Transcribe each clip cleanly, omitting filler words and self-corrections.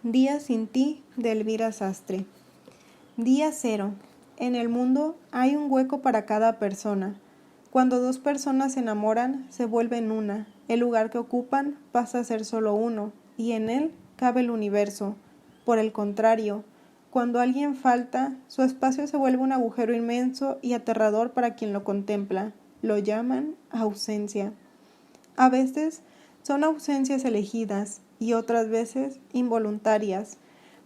Día sin ti, de Elvira Sastre. Día 0. En el mundo hay un hueco para cada persona. Cuando dos personas se enamoran, se vuelven una. El lugar que ocupan pasa a ser solo uno, y en él cabe el universo. Por el contrario, cuando alguien falta, su espacio se vuelve un agujero inmenso y aterrador para quien lo contempla. Lo llaman ausencia. A veces son ausencias elegidas y otras veces involuntarias,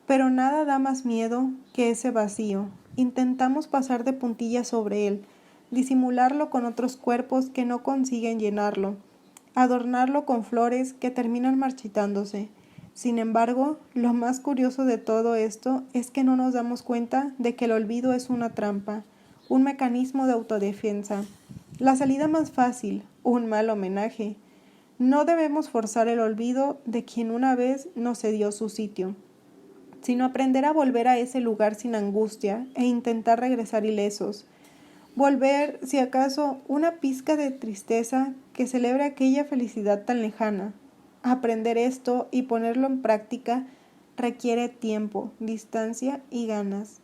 pero nada da más miedo que ese vacío. Intentamos pasar de puntillas sobre él, disimularlo con otros cuerpos que no consiguen llenarlo, adornarlo con flores que terminan marchitándose. Sin embargo, lo más curioso de todo esto es que no nos damos cuenta de que el olvido es una trampa, un mecanismo de autodefensa. La salida más fácil, un mal homenaje. No debemos forzar el olvido de quien una vez nos cedió su sitio, sino aprender a volver a ese lugar sin angustia e intentar regresar ilesos. Volver, si acaso, una pizca de tristeza que celebre aquella felicidad tan lejana. Aprender esto y ponerlo en práctica requiere tiempo, distancia y ganas.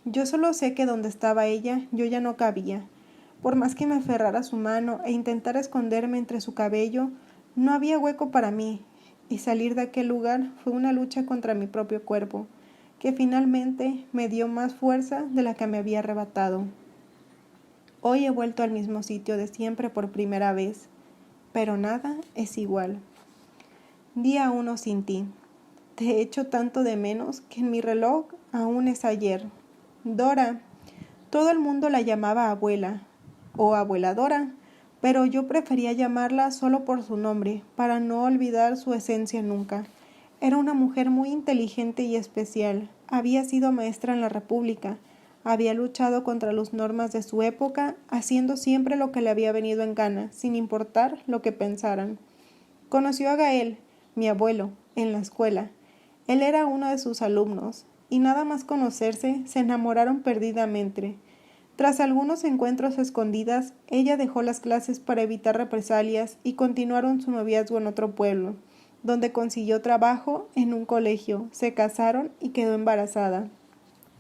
Yo solo sé que donde estaba ella, yo ya no cabía. Por más que me aferrara a su mano e intentara esconderme entre su cabello, no había hueco para mí, y salir de aquel lugar fue una lucha contra mi propio cuerpo, que finalmente me dio más fuerza de la que me había arrebatado. Hoy he vuelto al mismo sitio de siempre por primera vez, pero nada es igual. Día 1 sin ti. Te echo tanto de menos que en mi reloj aún es ayer. Dora. Todo el mundo la llamaba abuela, o abuela Dora, pero yo prefería llamarla solo por su nombre, para no olvidar su esencia nunca. Era una mujer muy inteligente y especial. Había sido maestra en la República. Había luchado contra las normas de su época, haciendo siempre lo que le había venido en gana, sin importar lo que pensaran. Conoció a Gael, mi abuelo, en la escuela. Él era uno de sus alumnos, y nada más conocerse, se enamoraron perdidamente. Tras algunos encuentros a escondidas, ella dejó las clases para evitar represalias y continuaron su noviazgo en otro pueblo, donde consiguió trabajo en un colegio, se casaron y quedó embarazada.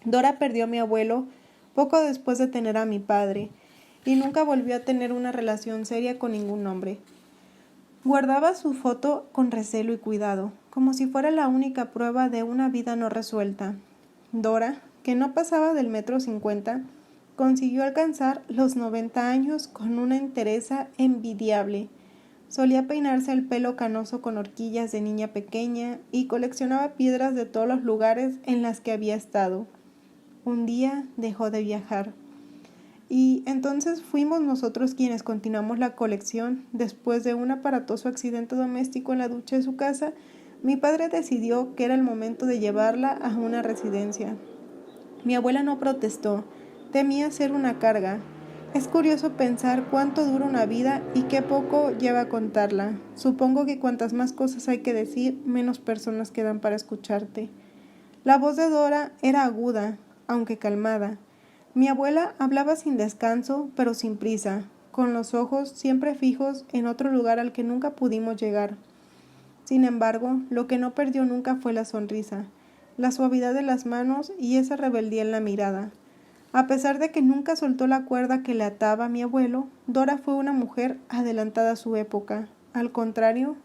Dora perdió a mi abuelo poco después de tener a mi padre, y nunca volvió a tener una relación seria con ningún hombre. Guardaba su foto con recelo y cuidado, como si fuera la única prueba de una vida no resuelta. Dora, que no pasaba del 1,50 m, consiguió alcanzar los 90 años con una entereza envidiable. Solía peinarse el pelo canoso con horquillas de niña pequeña y coleccionaba piedras de todos los lugares en las que había estado. Un día dejó de viajar. Y entonces fuimos nosotros quienes continuamos la colección. Después de un aparatoso accidente doméstico en la ducha de su casa, mi padre decidió que era el momento de llevarla a una residencia. Mi abuela no protestó. Temía ser una carga. Es curioso pensar cuánto dura una vida y qué poco lleva a contarla. Supongo que cuantas más cosas hay que decir, menos personas quedan para escucharte. La voz de Dora era aguda, aunque calmada. Mi abuela hablaba sin descanso, pero sin prisa, con los ojos siempre fijos en otro lugar al que nunca pudimos llegar. Sin embargo, lo que no perdió nunca fue la sonrisa, la suavidad de las manos y esa rebeldía en la mirada. A pesar de que nunca soltó la cuerda que le ataba a mi abuelo, Dora fue una mujer adelantada a su época, al contrario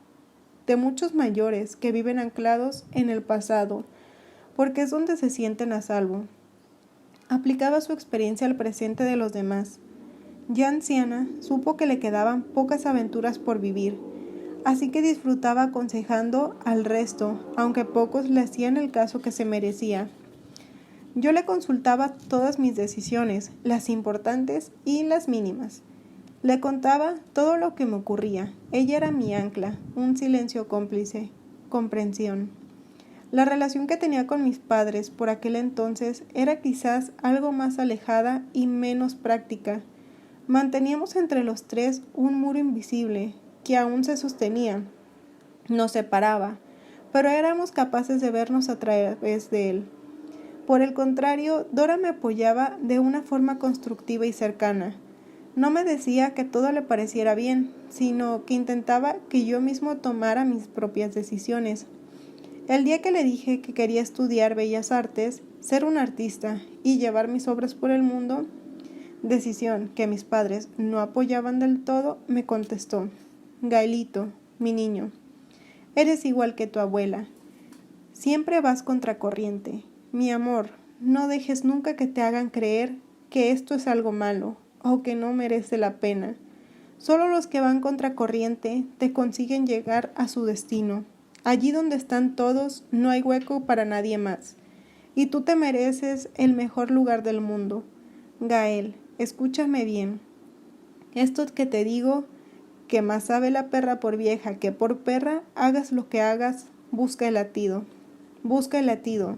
de muchos mayores que viven anclados en el pasado, porque es donde se sienten a salvo. Aplicaba su experiencia al presente de los demás. Ya anciana, supo que le quedaban pocas aventuras por vivir, así que disfrutaba aconsejando al resto, aunque pocos le hacían el caso que se merecía. Yo le consultaba todas mis decisiones, las importantes y las mínimas. Le contaba todo lo que me ocurría. Ella era mi ancla, un silencio cómplice, comprensión. La relación que tenía con mis padres por aquel entonces era quizás algo más alejada y menos práctica. Manteníamos entre los tres un muro invisible que aún se sostenía. Nos separaba, pero éramos capaces de vernos a través de él. Por el contrario, Dora me apoyaba de una forma constructiva y cercana. No me decía que todo le pareciera bien, sino que intentaba que yo mismo tomara mis propias decisiones. El día que le dije que quería estudiar bellas artes, ser un artista y llevar mis obras por el mundo, decisión que mis padres no apoyaban del todo, me contestó: Gaelito, mi niño, eres igual que tu abuela. Siempre vas contracorriente. Mi amor, no dejes nunca que te hagan creer que esto es algo malo o que no merece la pena. Solo los que van contracorriente te consiguen llegar a su destino. Allí donde están todos no hay hueco para nadie más. Y tú te mereces el mejor lugar del mundo. Gael, escúchame bien. Esto que te digo, que más sabe la perra por vieja que por perra, hagas lo que hagas, busca el latido. Busca el latido.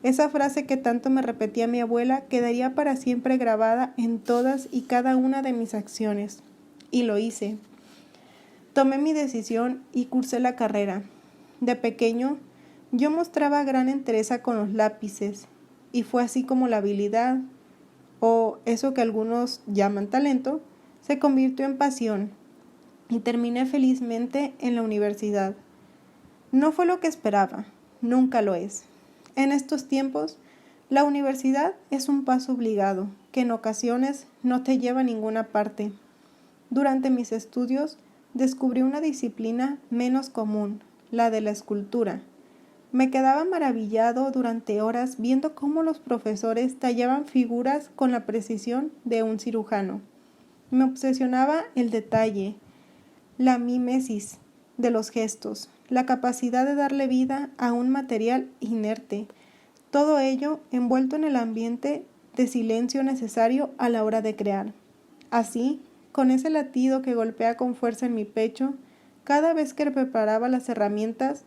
Esa frase que tanto me repetía mi abuela quedaría para siempre grabada en todas y cada una de mis acciones. Y lo hice. Tomé mi decisión y cursé la carrera. De pequeño, yo mostraba gran entereza con los lápices, y fue así como la habilidad, o eso que algunos llaman talento, se convirtió en pasión, y terminé felizmente en la universidad. No fue lo que esperaba, nunca lo es. En estos tiempos, la universidad es un paso obligado, que en ocasiones no te lleva a ninguna parte. Durante mis estudios, descubrí una disciplina menos común, la de la escultura. Me quedaba maravillado durante horas viendo cómo los profesores tallaban figuras con la precisión de un cirujano. Me obsesionaba el detalle, la mimesis de los gestos, la capacidad de darle vida a un material inerte, todo ello envuelto en el ambiente de silencio necesario a la hora de crear. Así, con ese latido que golpea con fuerza en mi pecho, cada vez que preparaba las herramientas,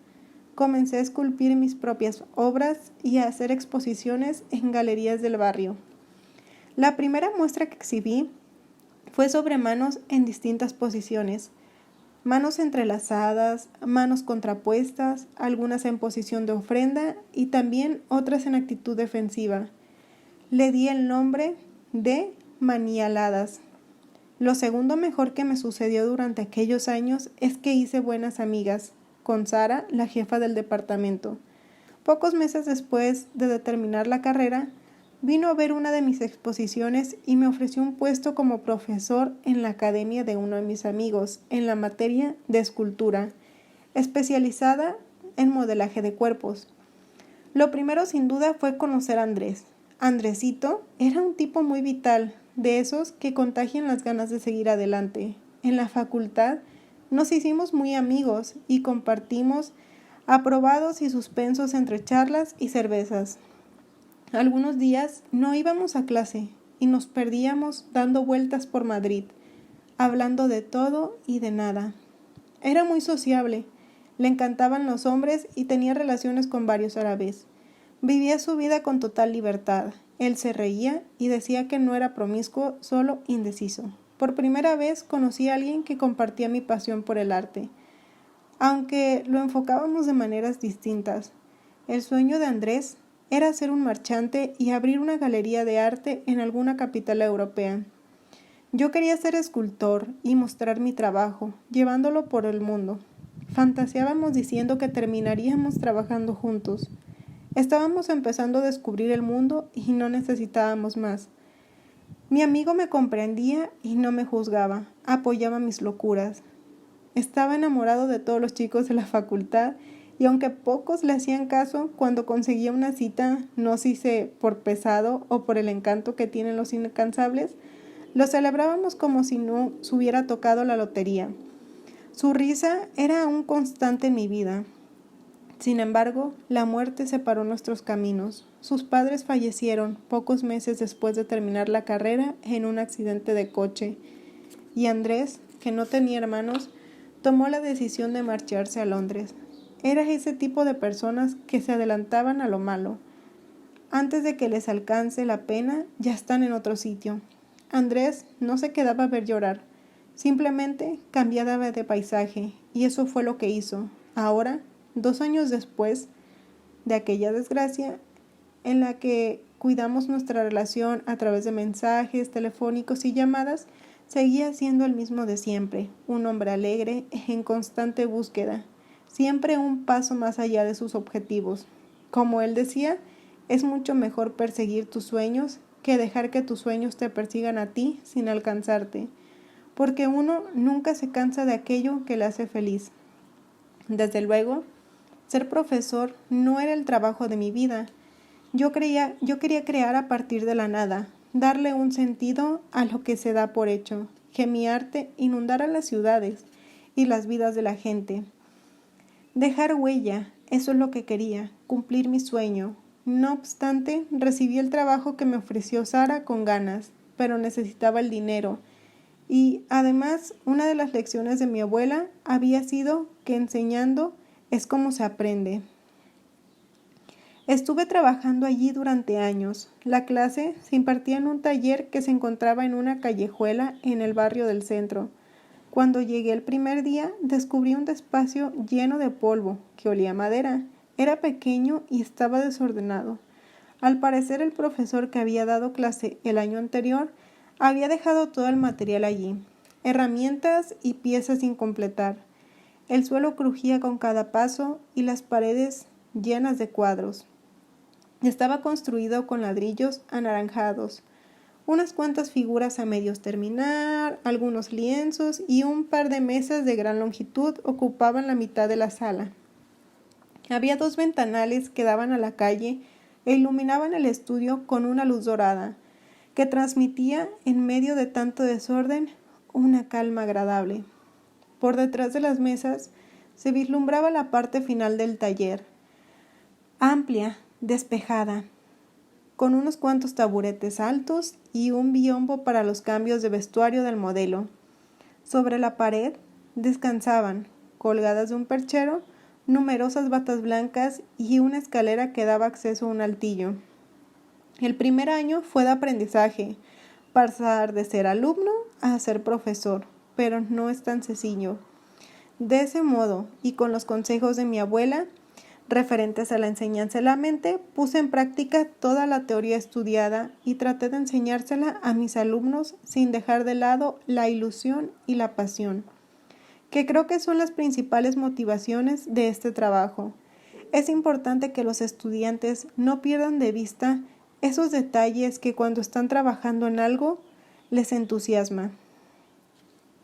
comencé a esculpir mis propias obras y a hacer exposiciones en galerías del barrio. La primera muestra que exhibí fue sobre manos en distintas posiciones, manos entrelazadas, manos contrapuestas, algunas en posición de ofrenda y también otras en actitud defensiva. Le di el nombre de manialadas. Lo segundo mejor que me sucedió durante aquellos años es que hice buenas amigas con Sara, la jefa del departamento. Pocos meses después de terminar la carrera, vino a ver una de mis exposiciones y me ofreció un puesto como profesor en la academia de uno de mis amigos en la materia de escultura, especializada en modelaje de cuerpos. Lo primero sin duda fue conocer a Andrés. Andresito era un tipo muy vital, de esos que contagian las ganas de seguir adelante. En la facultad nos hicimos muy amigos y compartimos aprobados y suspensos entre charlas y cervezas. Algunos días no íbamos a clase y nos perdíamos dando vueltas por Madrid, hablando de todo y de nada. Era muy sociable, le encantaban los hombres y tenía relaciones con varios árabes. Vivía su vida con total libertad. Él se reía y decía que no era promiscuo, solo indeciso. Por primera vez conocí a alguien que compartía mi pasión por el arte, aunque lo enfocábamos de maneras distintas. El sueño de Andrés era ser un marchante y abrir una galería de arte en alguna capital europea. Yo quería ser escultor y mostrar mi trabajo, llevándolo por el mundo. Fantaseábamos diciendo que terminaríamos trabajando juntos. Estábamos empezando a descubrir el mundo y no necesitábamos más. Mi amigo me comprendía y no me juzgaba, apoyaba mis locuras. Estaba enamorado de todos los chicos de la facultad y aunque pocos le hacían caso, cuando conseguía una cita, no sé si por pesado o por el encanto que tienen los incansables, lo celebrábamos como si no se hubiera tocado la lotería. Su risa era un constante en mi vida. Sin embargo, la muerte separó nuestros caminos. Sus padres fallecieron pocos meses después de terminar la carrera en un accidente de coche, y Andrés, que no tenía hermanos, tomó la decisión de marcharse a Londres. Era ese tipo de personas que se adelantaban a lo malo. Antes de que les alcance la pena, ya están en otro sitio. Andrés no se quedaba a ver llorar, simplemente cambiaba de paisaje, y eso fue lo que hizo. Ahora, 2 años después de aquella desgracia, en la que cuidamos nuestra relación a través de mensajes telefónicos y llamadas, seguía siendo el mismo de siempre, un hombre alegre en constante búsqueda, siempre un paso más allá de sus objetivos. Como él decía, es mucho mejor perseguir tus sueños que dejar que tus sueños te persigan a ti sin alcanzarte, porque uno nunca se cansa de aquello que le hace feliz. Desde luego, ser profesor no era el trabajo de mi vida. Yo quería crear a partir de la nada, darle un sentido a lo que se da por hecho, que mi arte inundara las ciudades y las vidas de la gente. Dejar huella, eso es lo que quería, cumplir mi sueño. No obstante, recibí el trabajo que me ofreció Sara con ganas, pero necesitaba el dinero. Y además, una de las lecciones de mi abuela había sido que enseñando es como se aprende. Estuve trabajando allí durante años. La clase se impartía en un taller que se encontraba en una callejuela en el barrio del centro. Cuando llegué el primer día, descubrí un despacio lleno de polvo, que olía a madera. Era pequeño y estaba desordenado. Al parecer, el profesor que había dado clase el año anterior había dejado todo el material allí, herramientas y piezas sin completar. El suelo crujía con cada paso y las paredes llenas de cuadros. Estaba construido con ladrillos anaranjados, unas cuantas figuras a medios terminar, algunos lienzos y un par de mesas de gran longitud ocupaban la mitad de la sala. Había 2 ventanales que daban a la calle e iluminaban el estudio con una luz dorada, que transmitía en medio de tanto desorden una calma agradable. Por detrás de las mesas se vislumbraba la parte final del taller, amplia, despejada, con unos cuantos taburetes altos y un biombo para los cambios de vestuario del modelo. Sobre la pared descansaban, colgadas de un perchero, numerosas batas blancas y una escalera que daba acceso a un altillo. El primer año fue de aprendizaje, pasar de ser alumno a ser profesor, pero no es tan sencillo. De ese modo, y con los consejos de mi abuela, referentes a la enseñanza de la mente, puse en práctica toda la teoría estudiada y traté de enseñársela a mis alumnos sin dejar de lado la ilusión y la pasión, que creo que son las principales motivaciones de este trabajo. Es importante que los estudiantes no pierdan de vista esos detalles que cuando están trabajando en algo les entusiasma.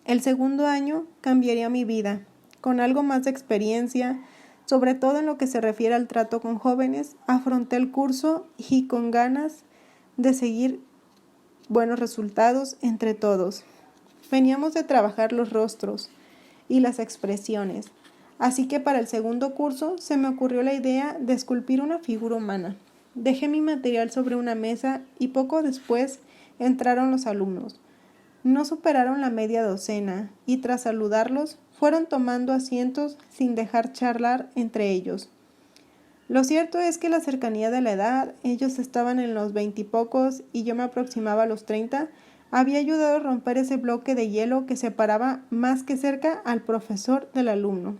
El segundo año cambiaría mi vida, con algo más de experiencia, sobre todo en lo que se refiere al trato con jóvenes. Afronté el curso y con ganas de seguir buenos resultados entre todos. Veníamos de trabajar los rostros y las expresiones, así que para el segundo curso se me ocurrió la idea de esculpir una figura humana. Dejé mi material sobre una mesa y poco después entraron los alumnos. No superaron la media docena y tras saludarlos fueron tomando asientos sin dejar charlar entre ellos. Lo cierto es que la cercanía de la edad, ellos estaban en los 20 y pocos y yo me aproximaba a los 30, había ayudado a romper ese bloque de hielo que separaba más que cerca al profesor del alumno.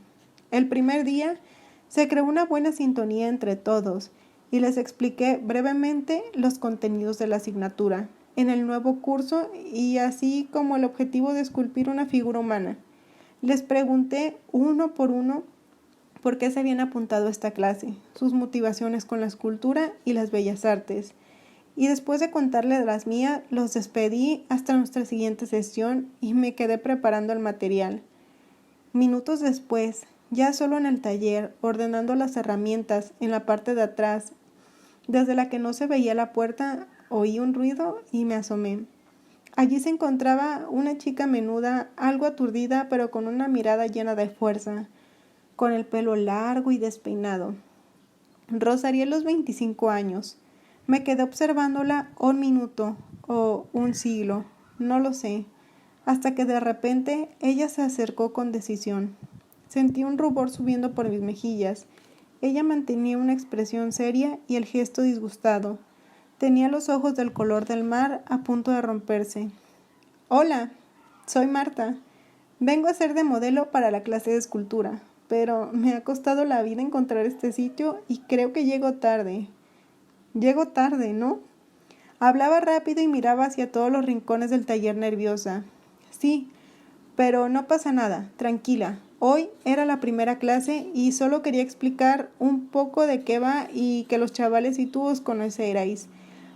El primer día se creó una buena sintonía entre todos y les expliqué brevemente los contenidos de la asignatura en el nuevo curso y así como el objetivo de esculpir una figura humana. Les pregunté uno por uno por qué se habían apuntado a esta clase, sus motivaciones con la escultura y las bellas artes. Y después de contarles las mías, los despedí hasta nuestra siguiente sesión y me quedé preparando el material. Minutos después, ya solo en el taller, ordenando las herramientas en la parte de atrás, desde la que no se veía la puerta, oí un ruido y me asomé. Allí se encontraba una chica menuda, algo aturdida, pero con una mirada llena de fuerza, con el pelo largo y despeinado. Rozaría los 25 años. Me quedé observándola un minuto o un siglo, no lo sé, hasta que de repente ella se acercó con decisión. Sentí un rubor subiendo por mis mejillas. Ella mantenía una expresión seria y el gesto disgustado. Tenía los ojos del color del mar a punto de romperse. Hola, soy Marta. Vengo a ser de modelo para la clase de escultura, pero me ha costado la vida encontrar este sitio y creo que llego tarde. Llego tarde, ¿no? Hablaba rápido y miraba hacia todos los rincones del taller nerviosa. Sí, pero no pasa nada, tranquila. Hoy era la primera clase y solo quería explicar un poco de qué va y que los chavales y tú os conoceráis,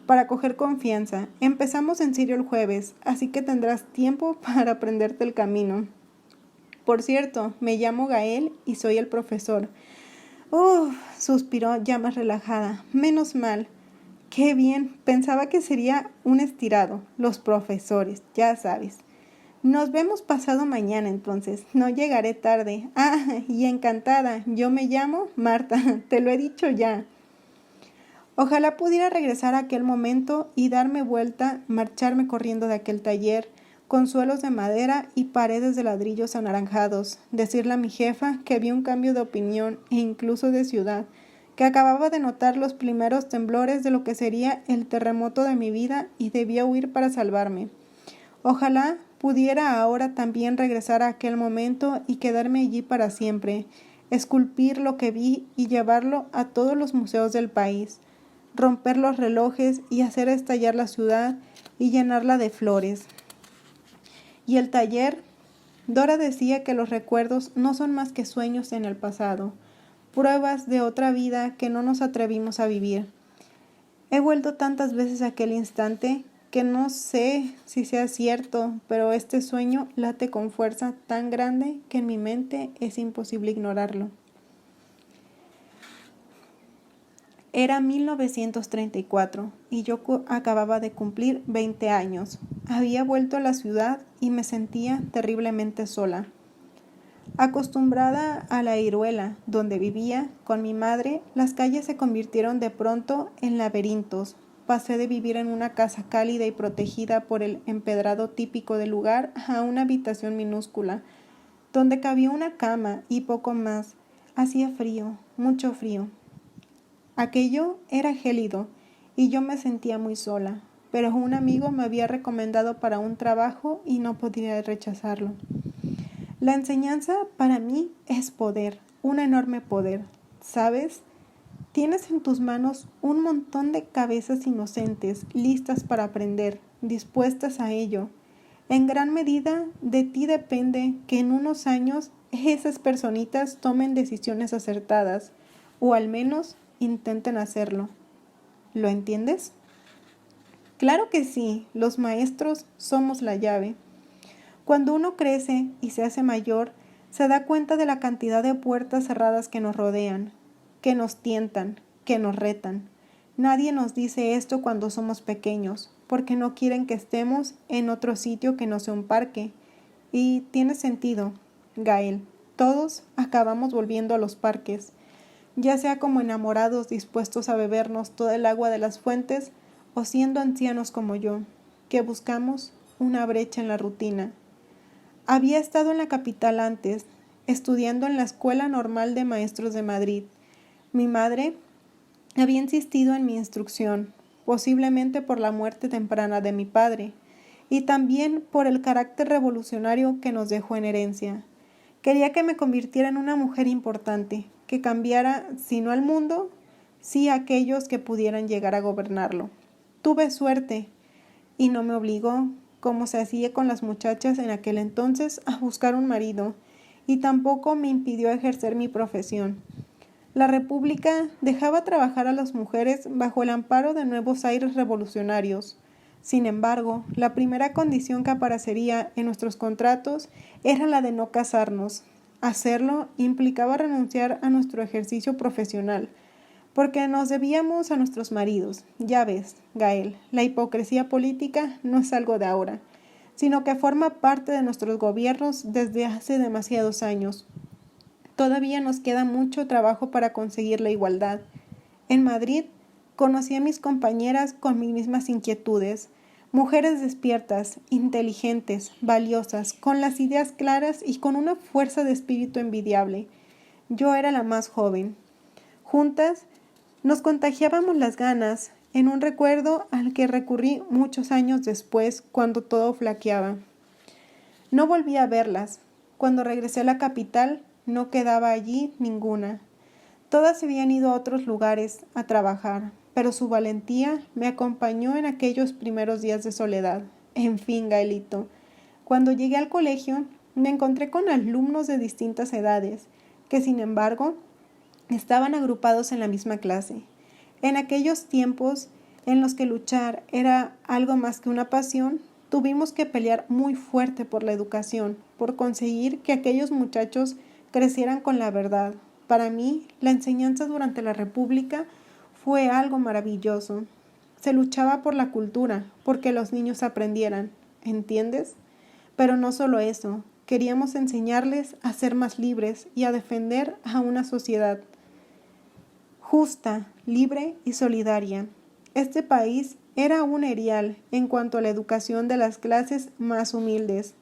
para coger confianza. Empezamos en serio el jueves, así que tendrás tiempo para aprenderte el camino. Por cierto, me llamo Gael y soy el profesor. Suspiró ya más relajada. Menos mal. Qué bien, pensaba que sería un estirado. Los profesores, ya sabes. Nos vemos pasado mañana entonces. No llegaré tarde. Y encantada. Yo me llamo Marta. Te lo he dicho ya. Ojalá pudiera regresar a aquel momento y darme vuelta, marcharme corriendo de aquel taller, con suelos de madera y paredes de ladrillos anaranjados, decirle a mi jefa que vi un cambio de opinión e incluso de ciudad, que acababa de notar los primeros temblores de lo que sería el terremoto de mi vida y debía huir para salvarme. Ojalá pudiera ahora también regresar a aquel momento y quedarme allí para siempre, esculpir lo que vi y llevarlo a todos los museos del país, romper los relojes y hacer estallar la ciudad y llenarla de flores. Y el taller, Dora decía que los recuerdos no son más que sueños en el pasado, pruebas de otra vida que no nos atrevimos a vivir. He vuelto tantas veces a aquel instante que no sé si sea cierto, pero este sueño late con fuerza tan grande que en mi mente es imposible ignorarlo. Era 1934 y yo acababa de cumplir 20 años. Había vuelto a la ciudad y me sentía terriblemente sola. Acostumbrada a la Iruela, donde vivía con mi madre, las calles se convirtieron de pronto en laberintos. Pasé de vivir en una casa cálida y protegida por el empedrado típico del lugar a una habitación minúscula, donde cabía una cama y poco más. Hacía frío, mucho frío. Aquello era gélido y yo me sentía muy sola, pero un amigo me había recomendado para un trabajo y no podía rechazarlo. La enseñanza para mí es poder, un enorme poder, ¿sabes? Tienes en tus manos un montón de cabezas inocentes, listas para aprender, dispuestas a ello. En gran medida de ti depende que en unos años esas personitas tomen decisiones acertadas, o al menos intenten hacerlo. ¿Lo entiendes? Claro que sí, los maestros somos la llave. Cuando uno crece y se hace mayor, se da cuenta de la cantidad de puertas cerradas que nos rodean, que nos tientan, que nos retan. Nadie nos dice esto cuando somos pequeños, porque no quieren que estemos en otro sitio que no sea un parque. Y tiene sentido, Gael. Todos acabamos volviendo a los parques, ya sea como enamorados dispuestos a bebernos toda el agua de las fuentes, o siendo ancianos como yo, que buscamos una brecha en la rutina. Había estado en la capital antes, estudiando en la Escuela Normal de Maestros de Madrid. Mi madre había insistido en mi instrucción, posiblemente por la muerte temprana de mi padre, y también por el carácter revolucionario que nos dejó en herencia. Quería que me convirtiera en una mujer importante, que cambiara, si no al mundo, sí a aquellos que pudieran llegar a gobernarlo. Tuve suerte, y no me obligó, como se hacía con las muchachas en aquel entonces, a buscar un marido, y tampoco me impidió ejercer mi profesión. La República dejaba trabajar a las mujeres bajo el amparo de nuevos aires revolucionarios. Sin embargo, la primera condición que aparecería en nuestros contratos era la de no casarnos. Hacerlo implicaba renunciar a nuestro ejercicio profesional, porque nos debíamos a nuestros maridos. Ya ves, Gael, la hipocresía política no es algo de ahora, sino que forma parte de nuestros gobiernos desde hace demasiados años. Todavía nos queda mucho trabajo para conseguir la igualdad. En Madrid conocí a mis compañeras con mis mismas inquietudes, mujeres despiertas, inteligentes, valiosas, con las ideas claras y con una fuerza de espíritu envidiable. Yo era la más joven. Juntas nos contagiábamos las ganas, en un recuerdo al que recurrí muchos años después, cuando todo flaqueaba. No volví a verlas. Cuando regresé a la capital, no quedaba allí ninguna. Todas se habían ido a otros lugares a trabajar, pero su valentía me acompañó en aquellos primeros días de soledad. En fin, Gaelito, cuando llegué al colegio, Me encontré con alumnos de distintas edades, que sin embargo estaban agrupados en la misma clase. En aquellos tiempos en los que luchar era algo más que una pasión, tuvimos que pelear muy fuerte por la educación, por conseguir que aquellos muchachos crecieran con la verdad. Para mí, la enseñanza durante la República fue algo maravilloso. Se luchaba por la cultura, porque los niños aprendieran, ¿entiendes? Pero no solo eso, queríamos enseñarles a ser más libres y a defender a una sociedad justa, libre y solidaria. Este país era un erial en cuanto a la educación de las clases más humildes.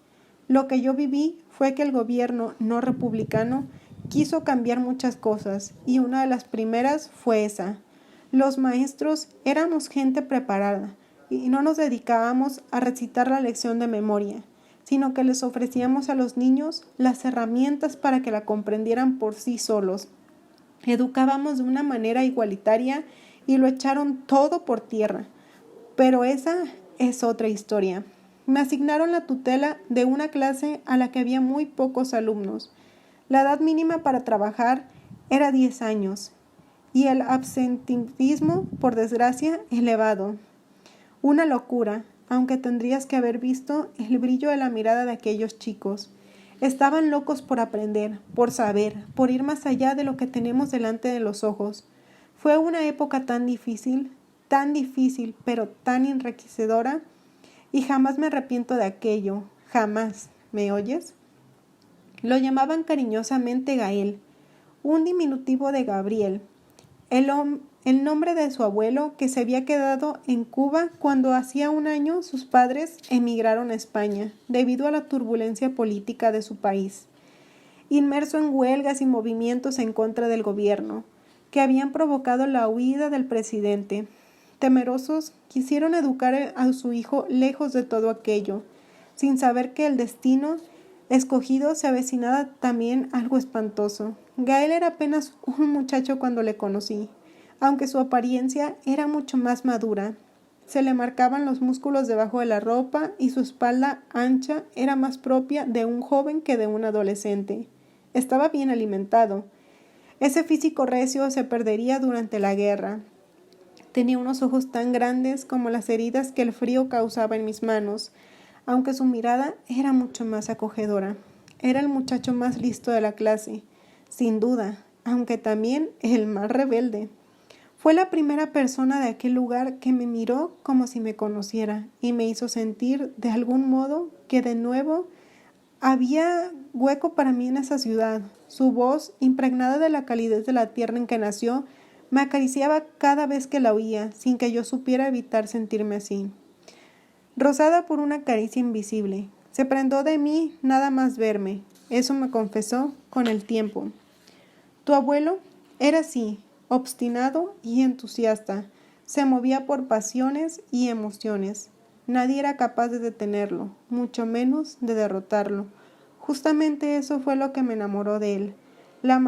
Lo que yo viví fue que el gobierno no republicano quiso cambiar muchas cosas y una de las primeras fue esa. Los maestros éramos gente preparada y no nos dedicábamos a recitar la lección de memoria, sino que les ofrecíamos a los niños las herramientas para que la comprendieran por sí solos. Educábamos de una manera igualitaria y lo echaron todo por tierra. Pero esa es otra historia. Me asignaron la tutela de una clase a la que había muy pocos alumnos. La edad mínima para trabajar era 10 años y el absentismo, por desgracia, elevado. Una locura, aunque tendrías que haber visto el brillo de la mirada de aquellos chicos. Estaban locos por aprender, por saber, por ir más allá de lo que tenemos delante de los ojos. Fue una época tan difícil, pero tan enriquecedora, y jamás me arrepiento de aquello, jamás. ¿Me oyes? Lo llamaban cariñosamente Gael, un diminutivo de Gabriel, el nombre de su abuelo que se había quedado en Cuba cuando hacía un año sus padres emigraron a España debido a la turbulencia política de su país, inmerso en huelgas y movimientos en contra del gobierno, que habían provocado la huida del presidente. Temerosos, quisieron educar a su hijo lejos de todo aquello, sin saber que el destino escogido se avecinaba también algo espantoso. Gael era apenas un muchacho cuando le conocí, aunque su apariencia era mucho más madura. Se le marcaban los músculos debajo de la ropa y su espalda ancha era más propia de un joven que de un adolescente. Estaba bien alimentado. Ese físico recio se perdería durante la guerra. Tenía unos ojos tan grandes como las heridas que el frío causaba en mis manos, aunque su mirada era mucho más acogedora. Era el muchacho más listo de la clase, sin duda, aunque también el más rebelde. Fue la primera persona de aquel lugar que me miró como si me conociera y me hizo sentir de algún modo que de nuevo había hueco para mí en esa ciudad. Su voz, impregnada de la calidez de la tierra en que nació, me acariciaba cada vez que la oía, sin que yo supiera evitar sentirme así. Rozada por una caricia invisible, se prendó de mí nada más verme. Eso me confesó con el tiempo. Tu abuelo era así, obstinado y entusiasta. Se movía por pasiones y emociones. Nadie era capaz de detenerlo, mucho menos de derrotarlo. Justamente eso fue lo que me enamoró de él. La